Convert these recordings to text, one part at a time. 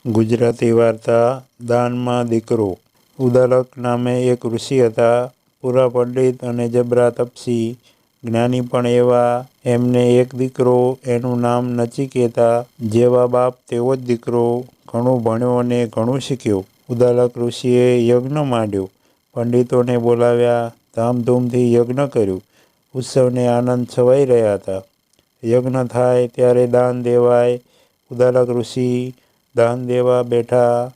ગુજરાતી વાર્તા દાનમાં દીકરો। ઉદાલક નામે એક ઋષિ હતા, પૂરા પંડિત અને જબરા તપસી, જ્ઞાની પણ એવા। એમને એક દીકરો, એનું નામ નચિકેતા। જેવા બાપ તેવો જ દીકરો, ઘણું ભણ્યો અને ઘણું શીખ્યો। ઉદાલક ઋષિએ યજ્ઞ માંડ્યો, પંડિતોને બોલાવ્યા, ધામધૂમથી યજ્ઞ કર્યું। ઉત્સવને આનંદ છવાઈ રહ્યા હતા। યજ્ઞ થાય ત્યારે દાન દેવાય। ઉદાલક ઋષિ દાન દેવા બેઠા।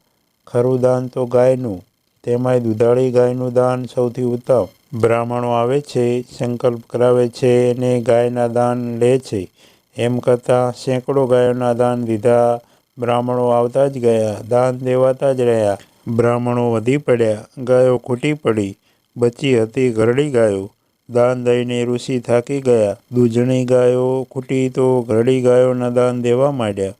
ખરું દાન તો ગાયનું, તેમાંય દુધાળી ગાયનું દાન સૌથી ઉત્તમ। બ્રાહ્મણો આવે છે, સંકલ્પ કરાવે છે અને ગાયના દાન લે છે। એમ કરતાં સેંકડો ગાયોના દાન દીધા। બ્રાહ્મણો આવતા જ ગયા, દાન દેવાતા જ રહ્યા। બ્રાહ્મણો વધી પડ્યા, ગાયો ખૂટી પડી, બચી હતી ઘરડી ગાયો। દાન દઈને ઋષિ થાકી ગયા। દૂધણી ગાયો ખૂટી તો ઘરડી ગાયોના દાન દેવા માંડ્યા।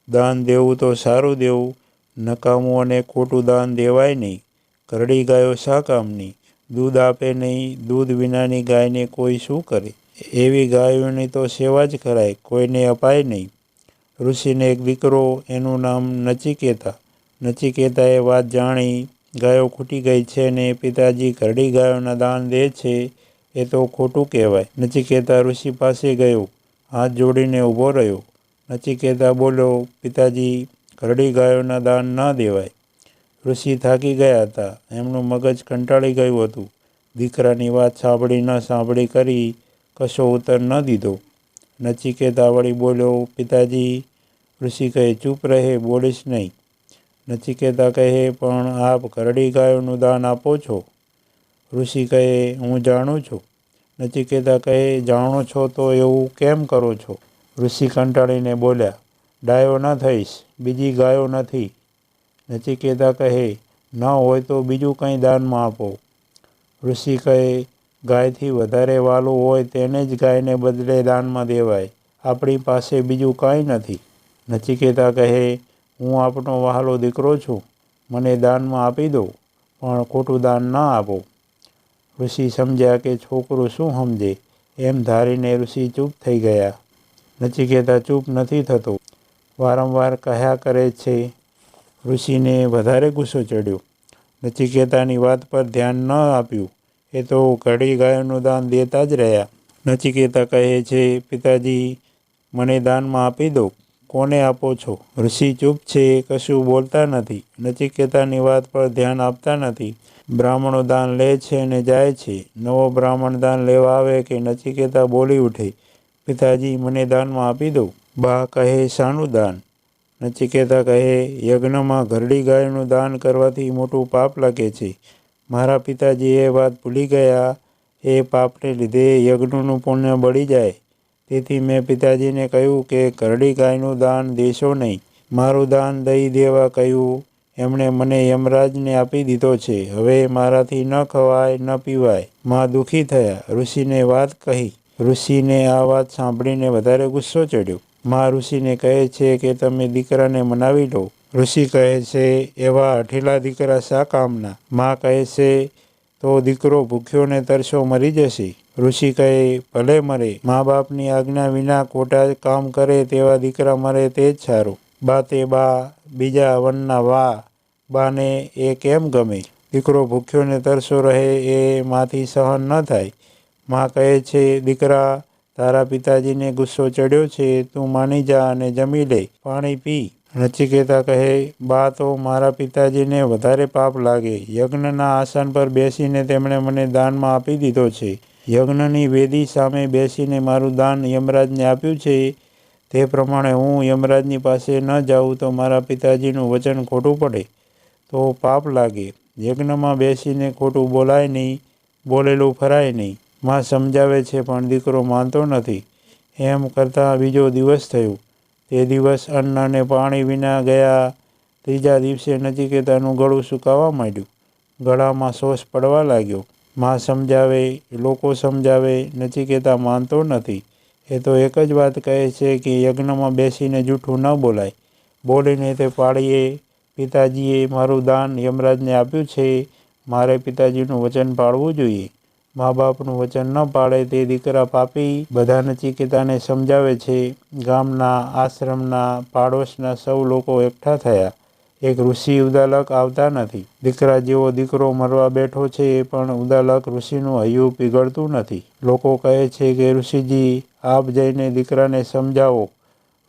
દાન દેવું તો સારું દેવું, નકામું અને ખોટું દાન દેવાય નહીં। ઘરડી ગાયો શા કામની? દૂધ આપે નહીં। દૂધ વિનાની ગાયને કોઈ શું કરે? એવી ગાયોની તો સેવા જ કરાય, કોઈને અપાય નહીં। ઋષિને એક દીકરો, એનું નામ નચિકેતા। નચિકેતાએ વાત જાણી, ગાયો ખૂટી ગઈ છે ને પિતાજી ઘરડી ગાયોના દાન દે છે, એ તો ખોટું કહેવાય। નચિકેતા ઋષિ પાસે ગયો, હાથ જોડીને ઊભો રહ્યો। નચિકેતા બોલ્યો, પિતાજી, ઘરડી ગાયોના દાન ન દેવાય। ઋષિ થાકી ગયા હતા, એમનું મગજ કંટાળી ગયું હતું। દીકરાની વાત સાંભળી ન સાંભળી કરી કશો ઉત્તર ન દીધો। નચિકેતા વળી બોલ્યો, પિતાજી। ઋષિ કહે, ચૂપ રહે, બોલીશ નહીં। નચિકેતા કહે, પણ આપ ઘરડી ગાયોનું દાન આપો છો? ઋષિ કહે, હું જાણું છું। નચિકેતા કહે, જાણો છો તો એવું કેમ કરો છો? ઋષિ કંટાળીને બોલ્યા, ડાયો ન થઈશ, બીજી ગાયો નથી। નચિકેતા કહે, ન હોય તો બીજું કંઈ દાનમાં આપો। ઋષિ કહે, ગાયથી વધારે વાલું હોય તેને જ ગાયને બદલે દાનમાં દેવાય। આપણી પાસે બીજું કાંઈ નથી। નચિકેતા કહે, હું આપનો વહાલો દીકરો છું, મને દાનમાં આપી દો, પણ ખોટું દાન ન આપો। ઋષિ સમજ્યા કે છોકરું શું સમજે, એમ ધારીને ઋષિ ચૂપ થઈ ગયા। નચિકેતા ચૂપ નથી થતો, વારંવાર કહ્યા કરે છે। ઋષિને વધારે ગુસ્સો ચડ્યો। નચિકેતાની વાત પર ધ્યાન ન આપ્યું, એ તો ઘરડી ગાયોનું દાન દેતા જ રહ્યા। નચિકેતા કહે છે, પિતાજી, મને દાનમાં આપી દો। કોને આપો છો? ઋષિ ચૂપ છે, કશું બોલતા નથી, નચિકેતાની વાત પર ધ્યાન આપતા નથી। બ્રાહ્મણો દાન લે છે અને જાય છે। નવો બ્રાહ્મણ દાન લેવા આવે કે નચિકેતા બોલી ઉઠે, પિતાજી, મને દાનમાં આપી દો। બા કહે, શાનું દાન? નચિકેતા કહે, યજ્ઞમાં ઘરડી ગાયોનું દાન કરવાથી મોટું પાપ લાગે છે। મારા પિતાજી એ વાત ભૂલી ગયા, એ પાપને લીધે યજ્ઞનું પુણ્ય બળી જાય, તેથી મેં પિતાજીને કહ્યું કે ઘરડી ગાયનું દાન દેશો નહીં। મારું દાન દઈ દેવા કહ્યું, એમણે મને યમરાજને આપી દીધો છે। હવે મારાથી ન ખવાય ન પીવાય। માં દુઃખી થયા, ઋષિને વાત કહી। ઋષિને આ વાત સાંભળીને વધારે ગુસ્સો ચડ્યો। માં ઋષિને કહે છે કે તમે દીકરાને મનાવી લો। ઋષિ કહે છે, એવા હઠીલા દીકરા શા કામના? માં કહે છે, તો દીકરો ભૂખ્યો ને તરસ્યો મરી જશે। ઋષિ કહે, ભલે મરે, મા બાપની આજ્ઞા વિના ખોટા કામ કરે તેવા દીકરા મરે તે જ સારું। બા તે બા, બીજા વનના વા, બાને એ કેમ ગમે? દીકરો ભૂખ્યો ને તરસ્યો રહે એ માથી સહન ન થાય। માં કહે છે, દીકરા, તારા પિતાજીને ગુસ્સો ચડ્યો છે, તું માની જા અને જમી લે, પાણી પી। નચિકેતા કહે, બા, તો મારા પિતાજીને વધારે પાપ લાગે। યજ્ઞના આસન પર બેસીને તેમણે મને દાનમાં આપી દીધો છે। યજ્ઞની વેદી સામે બેસીને મારું દાન યમરાજને આપ્યું છે, તે પ્રમાણે હું યમરાજની પાસે ન જાઉં તો મારા પિતાજીનું વચન ખોટું પડે, તો પાપ લાગે। યજ્ઞમાં બેસીને ખોટું બોલાય નહીં, બોલેલું ફરાય નહીં। માં સમજાવે છે પણ દીકરો માનતો નથી। એમ કરતાં બીજો દિવસ થયો। તે દિવસ અન્ન અને પાણી વિના ગયા। ત્રીજા દિવસે નચિકેતાનું ગળું સુકાવા માંડ્યું, ગળામાં શોષ પડવા લાગ્યો। માં સમજાવે, લોકો સમજાવે, નચિકેતા માનતો નથી। એ તો એક જ વાત કહે છે કે યજ્ઞમાં બેસીને જૂઠું ન બોલાય। બોલીને તે પાળીએ, પિતાજીએ મારું દાન યમરાજને આપ્યું છે, મારે પિતાજીનું વચન પાળવું જોઈએ। મા બાપનું વચન ન પાળે તે દીકરા પાપી। બધા નચિકેતાને સમજાવે છે। ગામના, આશ્રમના, પાડોશના સૌ લોકો એકઠા થયા। એક ઋષિ ઉદાલક આવતા નથી. દીકરા જેવો દીકરો મરવા બેઠો છે પણ ઉદાલક ઋષિનું હૈયું પીગળતું નથી. લોકો કહે છે કે ઋષિજી આપ જઈને દીકરાને સમજાવો.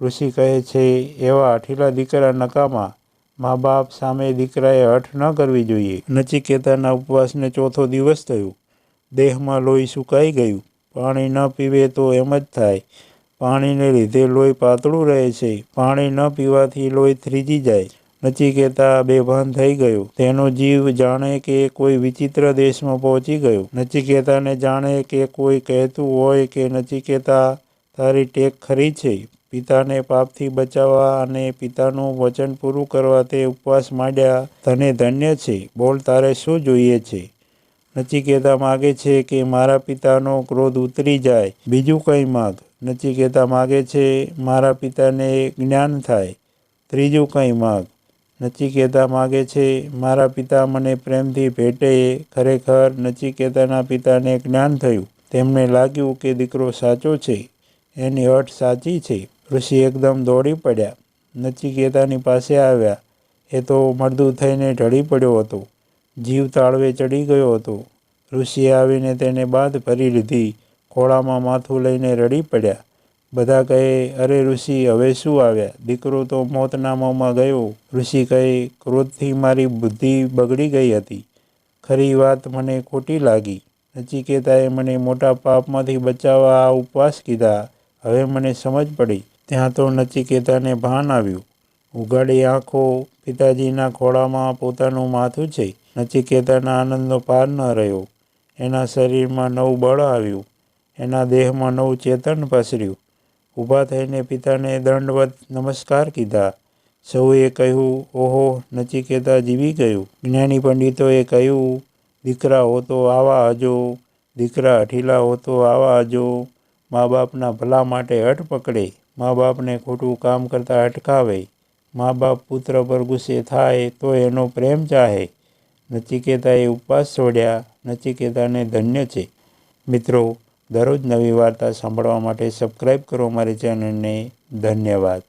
ઋષિ કહે છે એવા હઠીલા દીકરા નકામા. મા બાપ સામે દીકરાએ હઠ ન કરવી જોઈએ. નચિકેતાના ઉપવાસને ચોથો દિવસ થયો. દેહમાં લોહી સુકાઈ ગયું. પાણી ન પીવે તો એમ જ થાય. પાણીને લીધે લોહી પાતળું રહે છે. પાણી ન પીવાથી લોહી થ્રીજી જાય. નચિકેતા બેભાન થઈ ગયો. તેનો જીવ જાણે કે કોઈ વિચિત્ર દેશમાં પહોંચી ગયો. નચિકેતાને જાણે કે કોઈ કહેતું હોય કે નચિકેતા તારી ટેક ખરી છે. પિતાને પાપથી બચાવવા અને પિતાનું વચન પૂરું કરવા તે ઉપવાસ માંડ્યા. તને ધન્ય છે. બોલ તારે શું જોઈએ છે? નચિકેતા માગે છે કે મારા પિતાનો ક્રોધ ઉતરી જાય. બીજું કંઈ માગ. નચિકેતા માગે છે મારા પિતાને જ્ઞાન થાય. ત્રીજું કંઈ માગ. નચિકેતા માગે છે મારા પિતા મને પ્રેમથી ભેટે. ખરેખર નચિકેતાના પિતાને જ્ઞાન થયું. તેમને લાગ્યું કે દીકરો સાચો છે. એની હઠ સાચી છે. ઋષિ એકદમ દોડી પડ્યા. નચિકેતાની પાસે આવ્યા. એ તો મરદું થઈને ઢળી પડ્યો હતો. જીવ તાળવે ચડી ગયો હતો. ઋષિએ આવીને તેને બાદ ભરી લીધી. ખોળામાં માથું લઈને રડી પડ્યા. બધા કહે અરે ઋષિ હવે શું આવ્યા? દીકરો તો મોતના મોંમાં ગયો. ઋષિ કહે ક્રોધથી મારી બુદ્ધિ બગડી ગઈ હતી. ખરી વાત મને ખોટી લાગી. નચિકેતાએ મને મોટા પાપમાંથી બચાવવા આ ઉપવાસ કીધા. હવે મને સમજ પડી. ત્યાં તો નચિકેતાને ભાન આવ્યું. ઉઘાડી આંખો પિતાજીના ખોળામાં પોતાનું માથું છે. નચિકેતાના આનંદનો પાર ન રહ્યો. એના શરીરમાં નવું બળ આવ્યું. એના દેહમાં નવું ચેતન પસર્યું. ઊભા થઈને પિતાને દંડવત નમસ્કાર કીધા. સૌએ કહ્યું ઓહો નચિકેતા જીવી ગયું. જ્ઞાની પંડિતોએ કહ્યું દીકરા હો તો આવા હજો. દીકરા હઠીલા હો તો આવા હજો. મા બાપના ભલા માટે હઠ પકડે. મા બાપને ખોટું કામ કરતા અટકાવે. મા બાપ પુત્ર પર ગુસ્સે થાય તો એનો પ્રેમ ચાહે. નચિકેતાએ ઉપવાસ છોડ્યા. નચિકેતાને ધન્ય છે. મિત્રો દરરોજ નવી વાર્તા સાંભળવા માટે સબસ્ક્રાઈબ કરો મારી ચેનલને. ધન્યવાદ.